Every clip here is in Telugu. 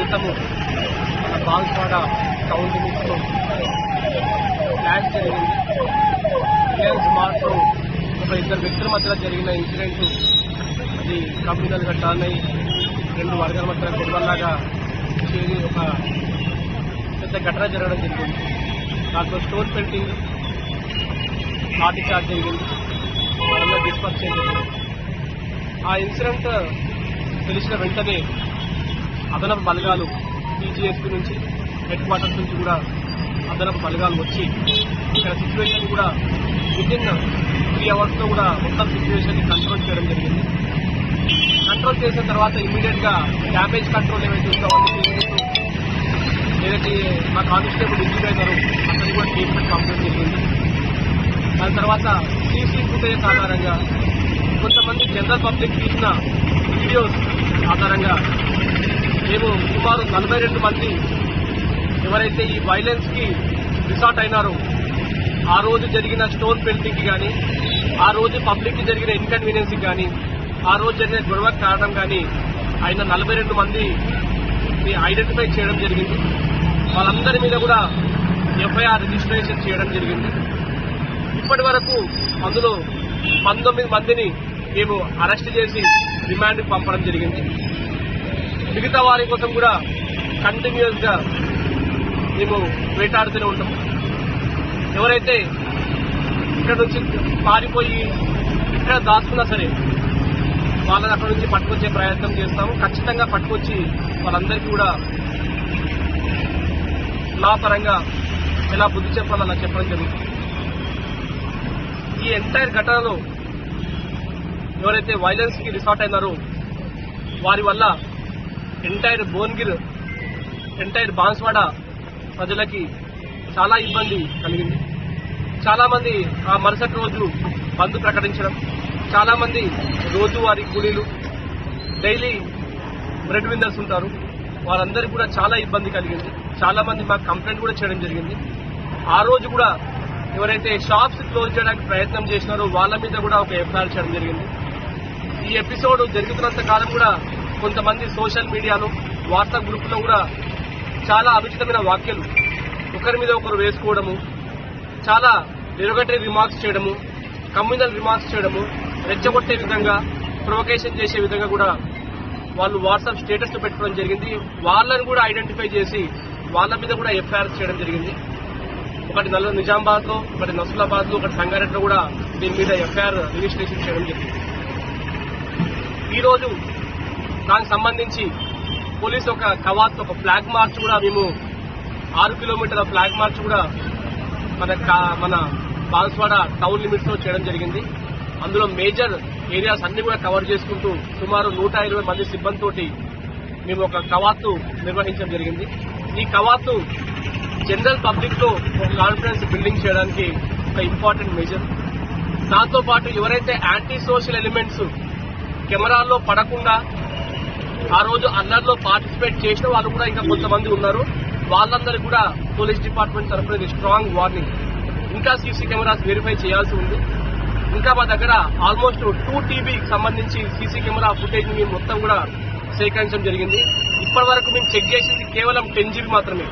క్రితము బాన్స్వాడ టౌన్ లిమిట్స్లో క్లాష్ జరిగింది. రిలయన్స్ మార్ట్లో ఒక ఇద్దరు వ్యక్తుల మధ్యలో జరిగిన ఇన్సిడెంట్ అది కమ్యూనల్గా టర్న్ అయ్యి రెండు వర్గాల మధ్య గొడవల్లాగా చేరి ఒక పెద్ద ఘటన జరగడం జరిగింది. దాంట్లో స్టోన్ పెయింటింగ్ లాఠీ చార్జ్ జరిగింది. వాళ్ళందరూ డిస్పర్స్ చేయడం. ఆ ఇన్సిడెంట్ తెలిసిన వెంటనే అదనపు బలగాలు టీజీఎస్పీ నుంచి హెడ్ క్వార్టర్స్ నుంచి కూడా అదనపు బలగాలు వచ్చి ఇక్కడ సిచ్యువేషన్ కూడా వితిన్ 3 అవర్స్లో కూడా మొత్తం సిచ్యువేషన్ని కంట్రోల్ చేయడం జరిగింది. కంట్రోల్ చేసిన తర్వాత ఇమీడియట్గా డ్యామేజ్ కంట్రోల్ ఏమైతే ఉందో ఏదైతే మా కానిస్టేబుల్ ఇంజూర్ అయినారో అతను కూడా ట్రీట్మెంట్ కంప్లీట్ జరిగింది. దాని తర్వాత సీసీ ఫుటేజ్ ఆధారంగా కొంతమంది జనరల్ పబ్లిక్ తీసిన వీడియోస్ ఆధారంగా మేము సుమారు 42 మంది ఎవరైతే ఈ వైలెన్స్కి రిసార్ట్ అయినారో ఆ రోజు జరిగిన స్టోన్ పెయింటింగ్కి కానీ, ఆ రోజు పబ్లిక్కి జరిగిన ఇన్కన్వీనియన్స్కి కానీ, ఆ రోజు జరిగిన గొడవకు కారణం కానీ ఆయన 42 మంది ఐడెంటిఫై చేయడం జరిగింది. వాళ్ళందరి మీద కూడా ఎఫ్ఐఆర్ రిజిస్ట్రేషన్ చేయడం జరిగింది. ఇప్పటి వరకు అందులో 19 మందిని మేము అరెస్ట్ చేసి రిమాండ్కి పంపడం జరిగింది. మిగతా వారి కోసం కూడా కంటిన్యూస్గా మేము వేటాడుతూనే ఉంటాము. ఎవరైతే ఇక్కడ నుంచి పారిపోయి ఇక్కడ దాచుకున్నా సరే వాళ్ళని అక్కడ నుంచి పట్టుకొచ్చే ప్రయత్నం చేస్తాము. ఖచ్చితంగా పట్టుకొచ్చి వాళ్ళందరికీ కూడా లా పరంగా ఎలా బుద్ధి చెప్పాలో అలా చెప్పడం జరుగుతుంది. ఈ ఎంటైర్ ఘటనలో ఎవరైతే వైలెన్స్కి రిసార్ట్ అయినారో వారి వల్ల ఎంటైర్ భువనగిరి, ఎంటైర్ బాన్స్వాడ ప్రజలకి చాలా ఇబ్బంది కలిగింది. చాలామంది ఆ మరుసటి రోజు బంద్ ప్రకటించడం, చాలామంది రోజువారీ కూలీలు, డైలీ బ్రెడ్ విన్నర్స్ ఉంటారు, వారందరికీ కూడా చాలా ఇబ్బంది కలిగింది. చాలామంది మాకు కంప్లైంట్ కూడా చేయడం జరిగింది. ఆ రోజు కూడా ఎవరైతే షాప్స్ క్లోజ్ చేయడానికి ప్రయత్నం చేసినారో వాళ్ళ మీద కూడా ఒక ఎఫ్ఐఆర్ చేయడం జరిగింది. ఈ ఎపిసోడ్ జరుగుతున్నంత కాలం కూడా కొంతమంది సోషల్ మీడియాలో, వాట్సాప్ గ్రూపులో కూడా చాలా అవిచితమైన వాక్యాలు ఒకరి మీద ఒకరు వేసుకోవడము, చాలా డెరోగేటరీ రిమార్క్స్ చేయడము, కమ్యూనల్ రిమార్క్స్ చేయడము, రెచ్చగొట్టే విధంగా, ప్రొవకేషన్ చేసే విధంగా కూడా వాళ్ళు వాట్సాప్ స్టేటస్ పెట్టుకోవడం జరిగింది. వాళ్ళని కూడా ఐడెంటిఫై చేసి వాళ్ళ మీద కూడా ఎఫ్ఐఆర్ చేయడం జరిగింది. ఒకటి నిజామాబాద్లో, ఒకటి నసూలాబాద్లో, ఒకటి సంగారెడ్డిలో కూడా దీని మీద ఎఫ్ఐఆర్ రిజిస్ట్రేషన్ చేయడం జరిగింది. ఈరోజు దానికి సంబంధించి పోలీసు ఒక కవాత్, ఒక ఫ్లాగ్ మార్చ్ కూడా మేము 6 కిలోమీటర్ల ఫ్లాగ్ మార్చ్ కూడా మన బాన్స్వాడ టౌన్ లిమిట్స్ లో చేయడం జరిగింది. అందులో మేజర్ ఏరియాస్ అన్ని కూడా కవర్ చేసుకుంటూ సుమారు 120 మంది సిబ్బందితోటి మేము ఒక కవాతు నిర్వహించడం జరిగింది. ఈ కవాతు జనరల్ పబ్లిక్ లో ఒక కాన్ఫిడెన్స్ బిల్డింగ్ చేయడానికి ఒక ఇంపార్టెంట్ మెజర్. దాంతో పాటు ఎవరైతే యాంటీ సోషల్ ఎలిమెంట్స్ కెమెరాల్లో పడకుండా ఆ రోజు అల్లర్లో పార్టిసిపేట్ చేసిన వాళ్ళు కూడా ఇంకా కొంతమంది ఉన్నారు. వాళ్ళందరికీ కూడా పోలీస్ డిపార్ట్మెంట్ తరఫున స్ట్రాంగ్ వార్నింగ్. ఇంకా సీసీ కెమెరాస్ వెరిఫై చేయాల్సి ఉంది. ఇంకా మా దగ్గర ఆల్మోస్ట్ 2 TBకి సంబంధించి సీసీ కెమెరా ఫుటేజ్ మేము మొత్తం కూడా సేకరించడం జరిగింది. ఇప్పటి వరకు మేము చెక్ చేసింది కేవలం 10 GB మాత్రమే.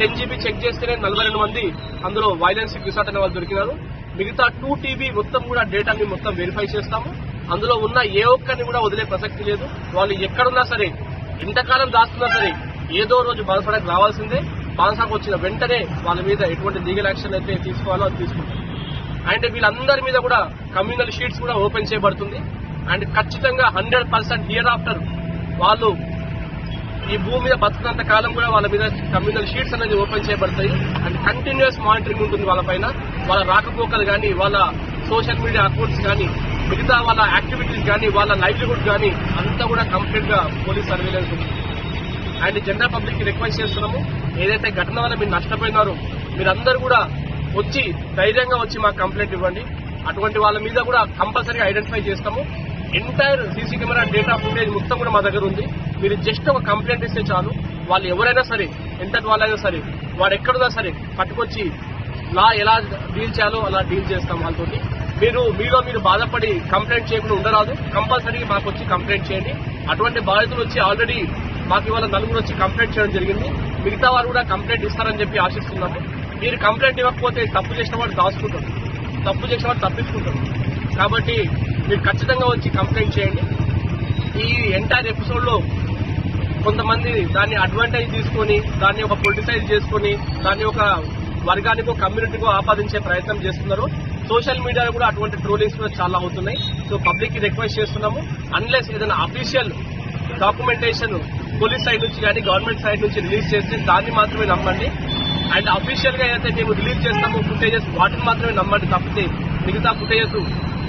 10 GB చెక్ చేస్తేనే 42 మంది అందులో వైలెన్స్ రిసార్ట్ అనే వాళ్ళు దొరికినారు. మిగతా 2 TB మొత్తం కూడా డేటా మేము మొత్తం వెరిఫై చేస్తాము. అందులో ఉన్న ఏ ఒక్కరిని కూడా వదిలే ప్రసక్తి లేదు. వాళ్ళు ఎక్కడున్నా సరే, ఎంతకాలం దాస్తున్నా సరే, ఏదో రోజు బాన్స్వాడకు రావాల్సిందే. బాన్స్వాడకు వచ్చిన వెంటనే వాళ్ళ మీద ఎటువంటి లీగల్ యాక్షన్ అయితే తీసుకోవాలో అది తీసుకుంటాం. అండ్ వీళ్ళందరి మీద కూడా కమ్యూనల్ షీట్స్ కూడా ఓపెన్ చేయబడుతుంది. అండ్ ఖచ్చితంగా 100% హియర్ ఆఫ్టర్ వాళ్ళు ఈ భూమి మీద బతుకున్నంత కాలం కూడా వాళ్ళ మీద కమ్యూనల్ షీట్స్ అనేది ఓపెన్ చేయబడతాయి. అండ్ కంటిన్యూస్ మానిటరింగ్ ఉంటుంది వాళ్ళపైన. వాళ్ళ రాకపోకలు కానీ, వాళ్ళ సోషల్ మీడియా అకౌంట్స్ కానీ, మిగతా వాళ్ళ యాక్టివిటీస్ కానీ, వాళ్ళ లైవ్లీహుడ్ కానీ అంతా కూడా కంప్లీట్ గా పోలీస్ సర్వేలెన్స్ ఉంది. అండ్ జనరల్ పబ్లిక్ కి రిక్వెస్ట్ చేస్తున్నాము, ఏదైతే ఘటన వల్ల మీరు నష్టపోయినారో మీరందరూ కూడా వచ్చి ధైర్యంగా వచ్చి మాకు కంప్లైంట్ ఇవ్వండి. అటువంటి వాళ్ళ మీద కూడా కంపల్సరీగా ఐడెంటిఫై చేస్తాము. Entire CC camera data footage మొత్తం కూడా మా దగ్గర ఉంది. మీరు జస్ట్ ఒక కంప్లైంట్ ఇస్తే చాలు. వాళ్ళు ఎవరైనా సరే, ఎంతటి వాళ్ళైనా సరే, వాడు ఎక్కడున్నా సరే పట్టుకొచ్చి లా ఎలా డీల్ చేయాలో అలా డీల్ చేస్తాం వాళ్ళతోటి. మీరు బాధపడి కంప్లైంట్ చేయకుండా ఉండరాదు. కంపల్సరీ మాకు వచ్చి కంప్లైంట్ చేయండి. అటువంటి బాధితులు వచ్చి ఆల్రెడీ మాకు ఇవాళ నలుగురు వచ్చి కంప్లైంట్ చేయడం జరిగింది. మిగతా వారు కూడా కంప్లైంట్ ఇస్తారని చెప్పి ఆశిస్తున్నాము. మీరు కంప్లైంట్ ఇవ్వకపోతే తప్పు చేసిన వాడు దాచుకుంటారు, తప్పు చేసిన వాడు తప్పించుకుంటారు. కాబట్టి మీరు ఖచ్చితంగా వచ్చి కంప్లైంట్ చేయండి. ఈ ఎంటైర్ ఎపిసోడ్ లో కొంతమంది దాన్ని అడ్వాంటేజ్ తీసుకొని దాన్ని ఒక పొలిటిసైజ్ చేసుకొని దాన్ని ఒక వర్గానికో కమ్యూనిటీకో ఆపాదించే ప్రయత్నం చేస్తున్నారు. సోషల్ మీడియాలో కూడా అటువంటి ట్రోలింగ్స్ కూడా చాలా అవుతున్నాయి. సో పబ్లిక్ కి రిక్వెస్ట్ చేస్తున్నాము, అన్లెస్ ఏదైనా అఫీషియల్ డాక్యుమెంటేషన్ పోలీస్ సైడ్ నుంచి కానీ గవర్నమెంట్ సైడ్ నుంచి రిలీజ్ చేస్తే దాన్ని మాత్రమే నమ్మండి. అండ్ అఫీషియల్ గా ఏదైతే మేము రిలీజ్ చేస్తామో ఫుటేజెస్ వాటిని మాత్రమే నమ్మండి తప్పితే మిగతా ఫుటేజెస్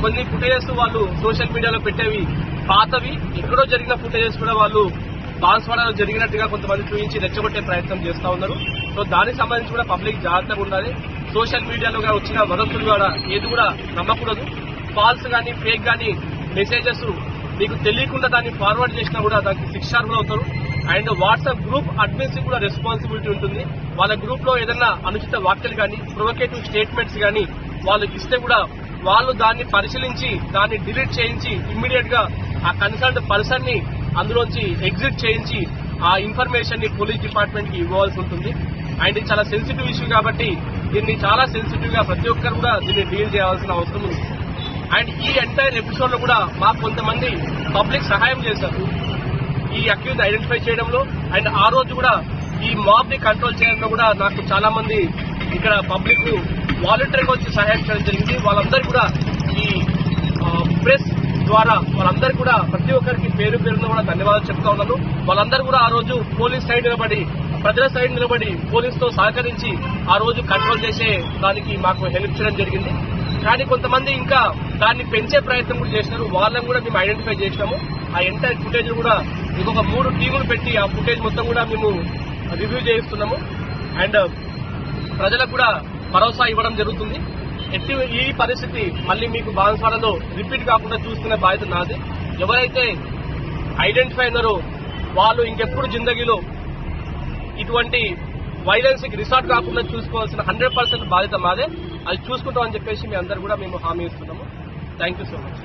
కొన్ని ఫుటేజెస్ వాళ్ళు సోషల్ మీడియాలో పెట్టేవి పాతవి, ఎక్కడో జరిగిన ఫుటేజెస్ కూడా వాళ్ళు బాన్స్వాడలో జరిగినట్టుగా కొంతమంది చూపించి రెచ్చగొట్టే ప్రయత్నం చేస్తా ఉన్నారు. సో దానికి సంబంధించి కూడా పబ్లిక్ జాగ్రత్తగా ఉండాలి. సోషల్ మీడియాలో వచ్చిన వదంతులు కూడా ఏది కూడా నమ్మకూడదు. ఫాల్స్ గానీ ఫేక్ గానీ మెసేజెస్ మీకు తెలియకుండా దాన్ని ఫార్వర్డ్ చేసినా కూడా దానికి శిక్షార్హులు అవుతారు. అండ్ వాట్సాప్ గ్రూప్ అడ్మిన్స్ కూడా రెస్పాన్సిబిలిటీ ఉంటుంది. వాళ్ళ గ్రూప్ లో ఏదైనా అనుచిత వాక్యాలు గానీ ప్రొవోకేటివ్ స్టేట్మెంట్స్ గానీ వాళ్ళకి ఇస్తే కూడా వాళ్ళు దాన్ని పరిశీలించి దాన్ని డిలీట్ చేయించి ఇమ్మీడియట్ గా ఆ కన్సర్న్డ్ పర్సన్ ని అందులోంచి ఎగ్జిట్ చేయించి ఆ ఇన్ఫర్మేషన్ ని పోలీస్ డిపార్ట్మెంట్ కి ఇవ్వాల్సి ఉంటుంది. అండ్ ఇది చాలా సెన్సిటివ్ ఇష్యూ కాబట్టి దీన్ని చాలా సెన్సిటివ్ గా ప్రతి ఒక్కరు కూడా దీన్ని డీల్ చేయాల్సిన అవసరం ఉంది. అండ్ ఈ ఎంటైర్ ఎపిసోడ్ లో కూడా మాకు కొంతమంది పబ్లిక్ సహాయం చేశారు ఈ అక్యూజ్ ఐడెంటిఫై చేయడంలో. అండ్ ఆ రోజు కూడా ఈ మాబ్ ని కంట్రోల్ చేయడంలో కూడా నాకు చాలా మంది ఇక్కడ పబ్లిక్ వాలంటీర్గా వచ్చి సహాయం చేయడం జరిగింది. వాళ్ళందరూ కూడా ఈ ప్రెస్ ద్వారా వాళ్ళందరూ కూడా ప్రతి ఒక్కరికి పేరు పేరున కూడా ధన్యవాదాలు చెప్తా ఉన్నాను. వాళ్ళందరూ కూడా ఆ రోజు పోలీస్ సైడ్ నిలబడి ప్రజల సైడ్ నిలబడి పోలీస్ తో సహకరించి ఆ రోజు కంట్రోల్ చేసే దానికి మాకు హెల్ప్ చేయడం జరిగింది. కానీ కొంతమంది ఇంకా దాన్ని పెంచే ప్రయత్నం కూడా చేసినారు. వాళ్ళని కూడా మేము ఐడెంటిఫై చేసినాము. ఆ ఎంటైర్ ఫుటేజ్ కూడా ఇంకొక 3 టీములు పెట్టి ఆ ఫుటేజ్ మొత్తం కూడా మేము రివ్యూ చేయిస్తున్నాము. అండ్ ప్రజలకు కూడా భరోసా ఇవ్వడం జరుగుతుంది. ఈ పరిస్థితి మళ్ళీ మీకు బాన్స్వాడలో రిపీట్ కాకుండా చూసుకునే బాధ్యత నాది. ఎవరైతే ఐడెంటిఫై అయినారో వాళ్ళు ఇంకెప్పుడు జిందగీలో ఇటువంటి వైలెన్స్ కి రిసార్ట్ కాకుండా చూసుకోవాల్సిన 100% బాధ్యత మాదే. అది చూసుకుంటామని చెప్పేసి మీ అందరు కూడా మేము హామీ ఇస్తున్నాము. Thank you so much.